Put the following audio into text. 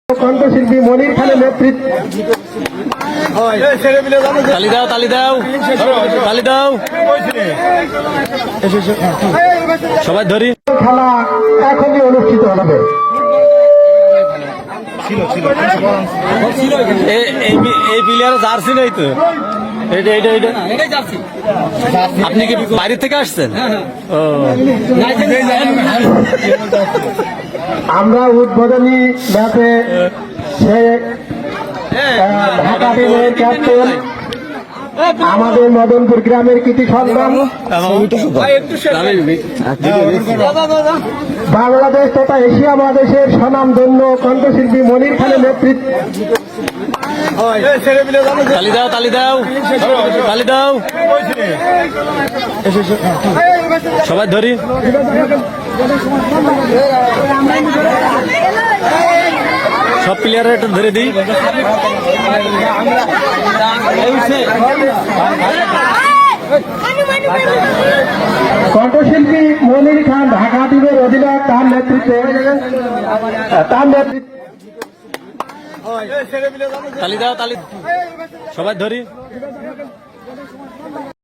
কণ্ঠশিল্পী মনির খানের নেতৃত্বে তালি দাও তালি দাও তালি দাও সবাই ধরি খেলা এখনই অনুষ্ঠিত হবে। এই প্লেয়ার জার্সি নেই তো আপনি কি বাইরে থেকে আসছেন? ও আমরা উদ্বোধনী ম্যাচে সে ঢাকা টিমের ক্যাপ্টেন আমাদের মদনপুর গ্রামের কৃতি সন্তান বাংলাদেশ তথা এশিয়া মহাদেশের স্বনামধন্য কণ্ঠশিল্পী মনির খানের নেতৃত্বে তালি দাও তালি দাও তালি দাও সবাই ধরি সব প্লেয়ারের একটা ধরে দিই। কণ্ঠশিল্পী মনির খান ঢাকা টিমের অধিনায়ক তার নেতৃত্বে তালি দাও তালি সবাই ধরি।